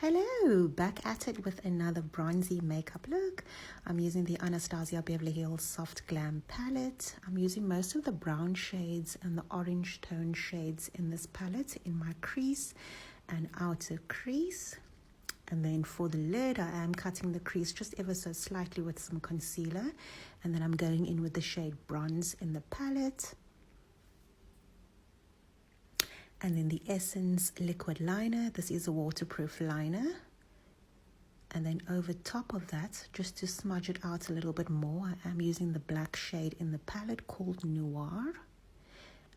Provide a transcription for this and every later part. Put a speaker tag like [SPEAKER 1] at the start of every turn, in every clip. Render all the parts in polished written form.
[SPEAKER 1] Hello, back at it with another bronzy makeup look. I'm using the Anastasia Beverly Hills Soft Glam palette. I'm using most of the brown shades and the orange tone shades in this palette in my crease and outer crease. And then for the lid, I am cutting the crease just ever so slightly with some concealer. And then I'm going in with the shade Bronze in the palette. And then the Essence liquid liner. This is a waterproof liner. And then over top of that, just to smudge it out a little bit more, I am using the black shade in the palette called Noir.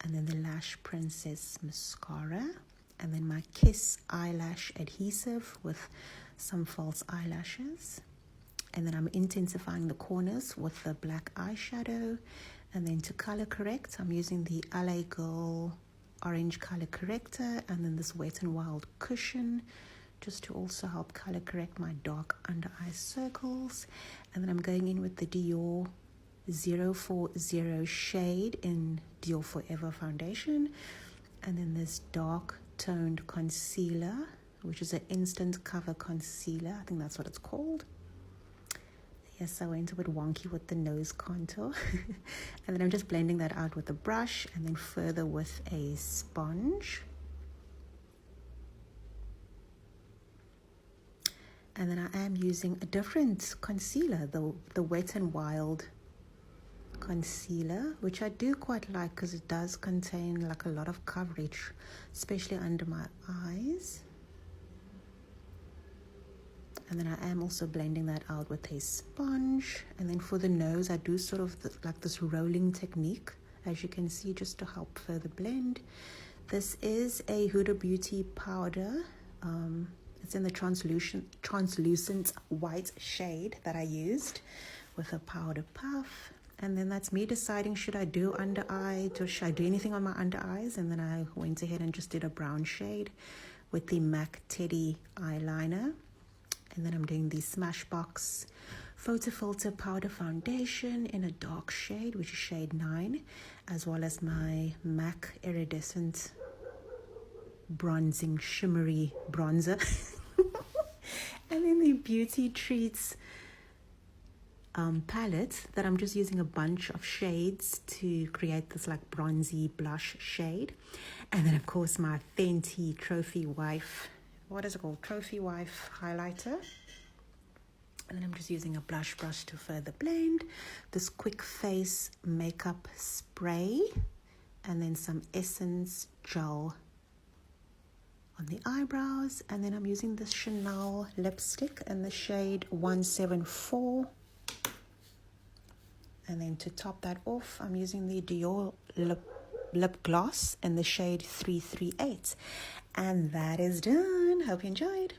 [SPEAKER 1] And then the Lash Princess mascara. And then my Kiss eyelash adhesive with some false eyelashes. And then I'm intensifying the corners with the black eyeshadow. And then to color correct, I'm using the LA Girl orange color corrector and then this Wet n Wild cushion just to also help color correct my dark under eye circles. And then I'm going in with the Dior 040 shade in Dior Forever foundation, and then this dark toned concealer, which is an instant cover concealer. I think that's what it's called. Yes, I went a bit wonky with the nose contour. And then I'm just blending that out with a brush and then further with a sponge. And then I am using a different concealer, the Wet n Wild concealer, which I do quite like because it does contain like a lot of coverage, especially under my eyes. And then I am also blending that out with a sponge. And then for the nose, I do sort of like this rolling technique, as you can see, just to help further blend. This is a Huda Beauty powder. It's in the translucent white shade that I used with a powder puff. And then that's me deciding, should I do under eye, or should I do anything on my under eyes? And then I went ahead and just did a brown shade with the MAC Teddy eyeliner. And then I'm doing the Smashbox Photo Filter Powder Foundation in a dark shade, which is shade 9, as well as my MAC Iridescent Bronzing Shimmery Bronzer. And then the Beauty Treats palette that I'm just using a bunch of shades to create this like bronzy blush shade. And then, of course, my Fenty Trophy Wife, what is it called? Trophy Wife highlighter. And then I'm just using a blush brush to further blend. This Quick Face makeup spray. And then some Essence gel on the eyebrows. And then I'm using this Chanel lipstick in the shade 174. And then to top that off, I'm using the Dior lip gloss in the shade 338. And that is done. Hope you enjoyed.